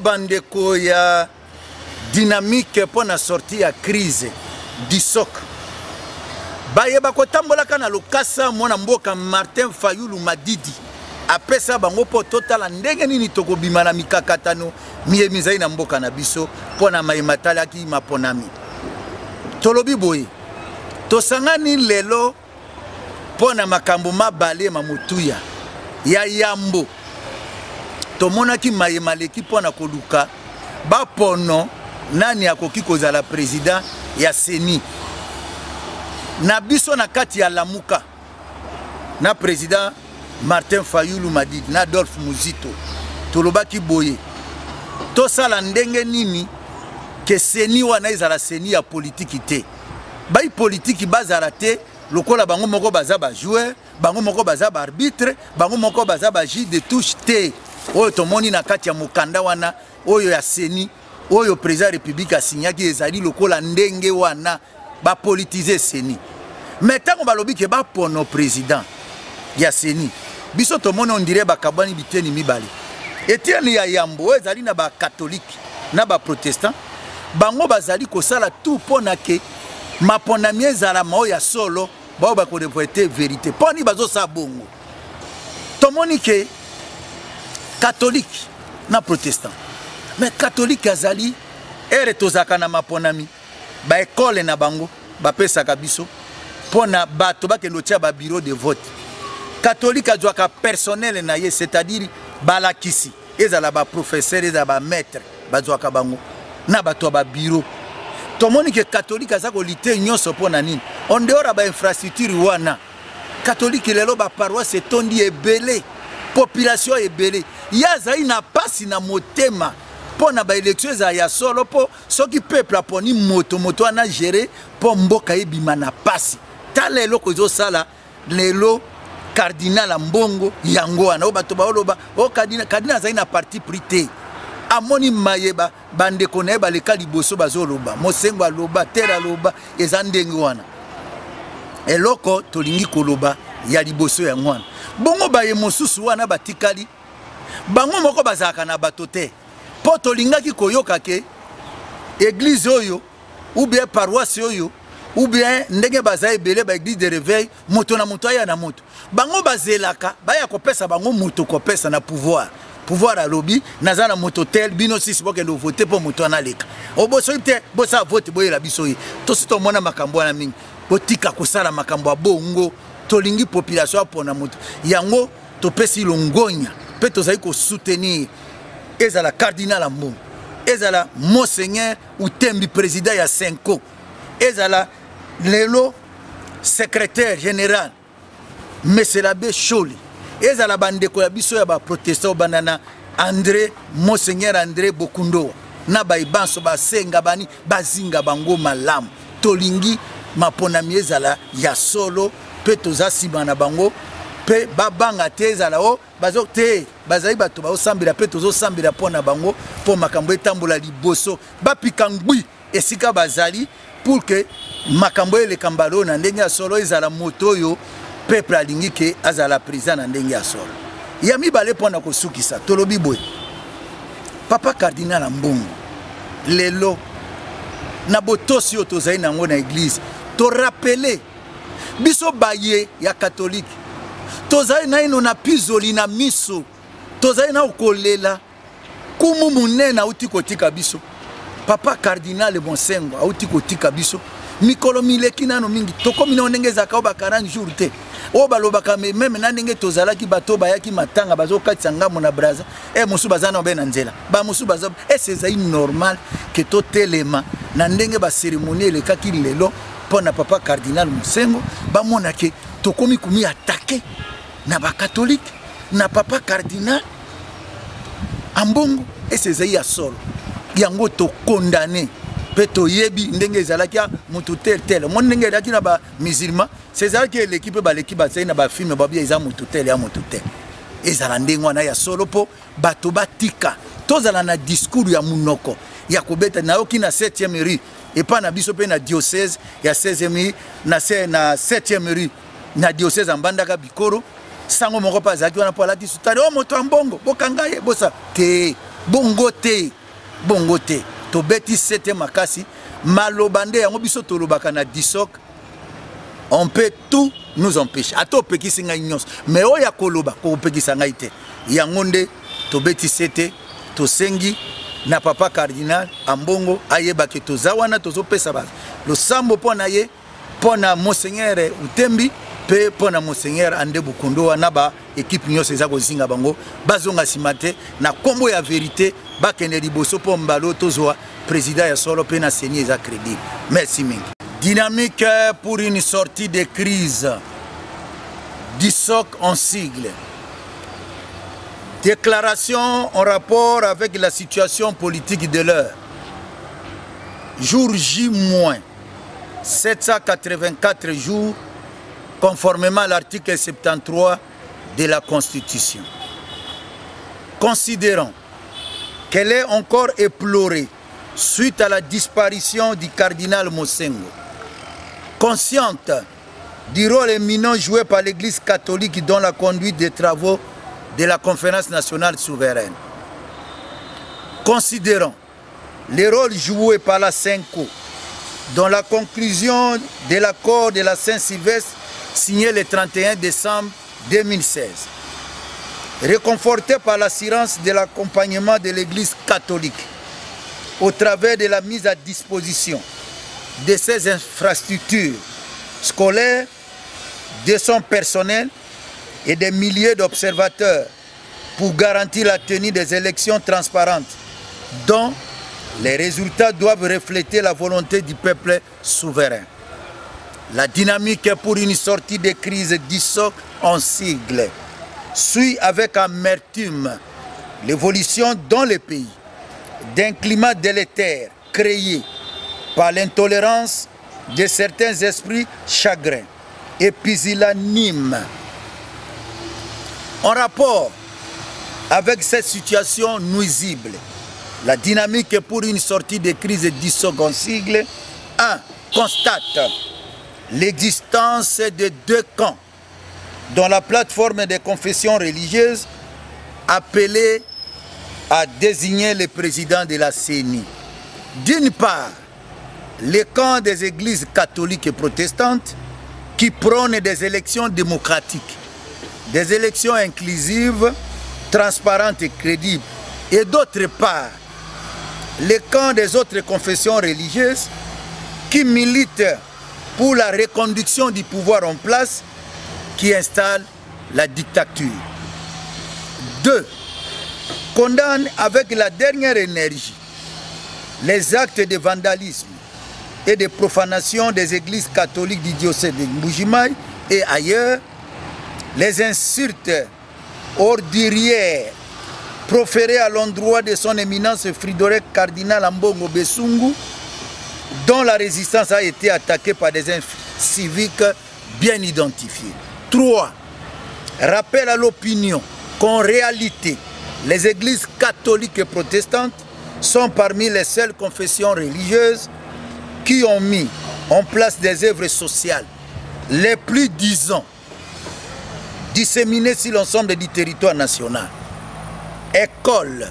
bandeko ya dynamique pour na sortie ya crise d'Isok. Bayeba kotambola kana lokasa mwana mboka Martin Fayulu Madidi. Apesa bango po total ndenge nini tokobima na mikakatano miyemizai na mboka na biso pona maimatala ki maponami. Tolobi boye. Tosangani lelo pona makambo mabale mamutuya ya yambo. Tomona ki mayemaleki pona koluka ba pono nani akoki kozala président ya Seni. Na biso na kati ya Lamuka na président Martin Fayulu Madidi na Adolphe Muzito tolobaki boye tosala ndenge nini ke Seni wana ezala Seni ya politiki te bai politiki bazala te lokola bango moko baza ba joueur bango moko baza ba arbitre bango moko baza ba juge de touche te oyo tomoni na kati ya mokanda wana oyo ya Seni oyo président république asignaki ezali lokola ndenge wana ba politiser Seni. Maintenant on va lobi ke ba pono président ya Seni. Biso to mona on dirait ba kabani biteni mibale. Etienne ya yambo ezali na ba catholique na ba protestant. Bango bazali ko sala tout pona ke maponami ezala mao ya solo ba ko reporter vérité. Poni bazo sa bongo. To moni ke catholique na protestant. Mais catholique azali ere tozaka na maponami ba école na bango ba pesa kabiso pona bato ba kendo tia ba bureau de vote. Catholique azwaka personnel na ye c'est-à-dire balakisi ezala ba professeur ezala ba maître bazwaka bango na bato ba bureau. Tomoni ke catholique azako lité nyonso pona nini on dehors ba infrastructure wana catholique lelo ba paroisse tondi ebele population ebele yazai na pasi na motema pona ba élection za ya solo po soki peuple aponi moto ana gérer po mboka ebima na pasi talelo kozo sala lelo cardinal Mbongo yango wana o bato ba oloba o cardinal za ina parti prité amoni mayeba bande kone ba leka liboso bazoloba mosengo aloba tera loba ezandenge wana eloko tolingi koloba ya liboso ya ngwana bongo ba yemosusu wana batikali bango moko bazaka na bato te po tolingaki koyoka ke église oyo ou bien paroisse oyo ou bien ndenge baza ebele ba église de réveil moto na moto aya na moto bango bazelaka baya kopesa bango moto kopesa na pouvoir à lobby nazana moto tel bino sisi boke ndo voter pour moto analeka oboso te bosa vote boyela biso yi to sito mona makambo na mingi botika kosala makambo bongo tolingi population apona moto yango topesi longonya pe tozali ko soutenir ezala cardinal Mbongo ezala monseigneur Utembi président ya Senko ezala lelo secrétaire général Monsieur l'abbé Choli ezala bandeko ya biso ya ba protestant banana André monseigneur André Bokundo na ba ibanso ba senga bani bazinga bango malamu tolingi maponami ezala ya solo pe tozasiba na bango pe babanga te ezala o bazo te bazali bato ba osambela pe tozo sambela pona bango po makambo etambola liboso bapika ngwi esika bazali pour que makambo ele kambalo na ndenge ya solo ezala moto yo peuple alingi ke azala président na ndenge ya solo ya mibale pona kosukisa tolobi boy papa cardinal Mbongo lelo na botosi yo tozali nango na église to rappeler biso baye ya catholique tozali na ino na pizoli na miso tozali na okolela kumu munena uti kotika biso papa cardinal Bonsengo auti kotika biso mikolo mileki nano mingi tokomi na ndenge zaka ba 40 jours te o balobaka même na ndenge tozalaki bato bayaki matanga bazokatisa ngambo na braza musu bazana obe na nzela ba musu baza c'est normal que to telema na ndenge ba cérémonie le kaki lelo pona papa cardinal Bonsengo ba mona ke tokomi kumi attaquer na ba catholique na papa cardinal Mbongo c'est ya solo yango to condamné peto yebi ndenge ezalaki mutu tel mon ndenge ezalaki na ba musulman c'est ça que l'équipe ba l'équipe ba na ba film ba bia eza mutu tel ya mutu tel ezala ndenge wana ya solo po bato batika tozala na discours ya munoko ya kobeta na oki na 7e rue et pas na biso pe na diocèse ya 16e rue na 7e rue na diocèse ambandaka Bikoro sango moko pa zaki wana po alati sutari o moto Mbongo bokanga ye bosa te Bongote, bongote. To beti sete makasi. Malobande yango biso to lobaka na disok. On peut tout nous empêcher. Ato peki singa nyos. Mais oya koloba ko peki sanga ite. Yangonde to beti sete to sengi na papa cardinal ambongo ayeba ke to zawana to zo pesa ba. Le sambo pona ye pona monseigneur Utembi pe pona monseigneur Ande Bukundo na ba équipe nyos eza ko zinga bango bazonga simate na kombo ya vérité ba kende liboso po mbalo to zo président ya solo pe na seni eza crédible. Merci mingi. Dynamique pour une sortie de crise. DISOC en sigle. Déclaration en rapport avec la situation politique de l'heure. Jour J-, 784 jours, conformément à l'article 73 de la Constitution. Considérant qu'elle est encore éplorée suite à la disparition du cardinal Mosengo, consciente du rôle éminent joué par l'Église catholique dans la conduite des travaux de la Conférence nationale souveraine, considérant le rôle joué par la SENCO dans la conclusion de l'accord de la Saint-Sylvestre signé le 31 décembre 2016, réconforté par l'assurance de l'accompagnement de l'Église catholique au travers de la mise à disposition de ses infrastructures scolaires, de son personnel et des milliers d'observateurs pour garantir la tenue des élections transparentes dont les résultats doivent refléter la volonté du peuple souverain. La dynamique pour une sortie de crise DISOC en sigle suit avec amertume l'évolution dans le pays d'un climat délétère créé par l'intolérance de certains esprits chagrins et pusillanimes. En rapport avec cette situation nuisible, la dynamique pour une sortie de crise DISOC en sigle 1. Constate l'existence de deux camps dans la plateforme des confessions religieuses appelées à désigner le président de la CENI. D'une part, le camp des églises catholiques et protestantes qui prônent des élections démocratiques, des élections inclusives, transparentes et crédibles. Et d'autre part, le camp des autres confessions religieuses qui militent pour la reconduction du pouvoir en place qui installe la dictature. 2. Condamne avec la dernière énergie les actes de vandalisme et de profanation des églises catholiques du diocèse de Mbujimaï et ailleurs, les insultes ordurières proférées à l'endroit de son éminence Fridolin cardinal Ambongo Besungu, dont la résistance a été attaquée par des civiques bien identifiés. 3. Rappel à l'opinion qu'en réalité, les églises catholiques et protestantes sont parmi les seules confessions religieuses qui ont mis en place des œuvres sociales les plus, disons, disséminées sur l'ensemble du territoire national. Écoles,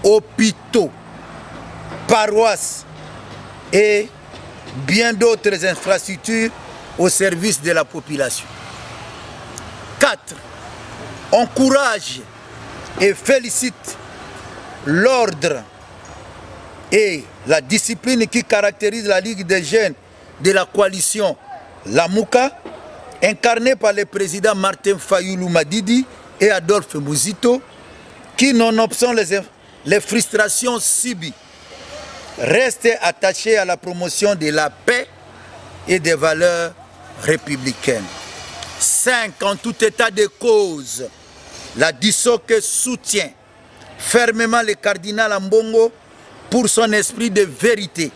hôpitaux, paroisses et bien d'autres infrastructures au service de la population. 4. Encourage et félicite l'ordre et la discipline qui caractérise la Ligue des jeunes de la coalition Lamouka, incarnée par le président Martin Fayulu Madidi et Adolphe Mouzito, qui, nonobstant les frustrations subies, restent attachés à la promotion de la paix et des valeurs républicaines. 5. En tout état de cause, la DISOC soutient fermement le cardinal Ambongo pour son esprit de vérité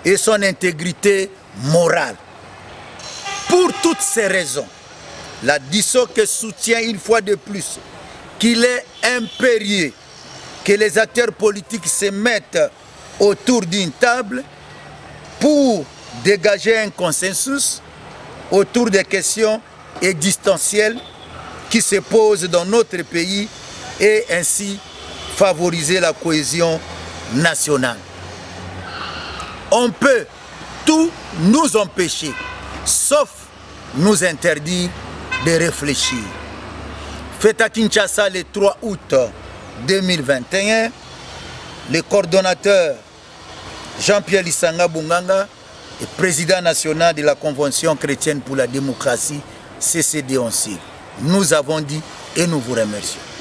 et son intégrité morale. Pour toutes ces raisons, la DISOC soutient une fois de plus qu'il est impérieux que les acteurs politiques se mettent autour d'une table pour dégager un consensus autour des questions existentielles qui se posent dans notre pays et ainsi favoriser la cohésion nationale. On peut tout nous empêcher, sauf nous interdire de réfléchir. Fait à Kinshasa le 3 août 2021, le coordonnateur Jean-Pierre Lissanga Bunganga est président national de la Convention chrétienne pour la démocratie, CCD. Nous avons dit et nous vous remercions.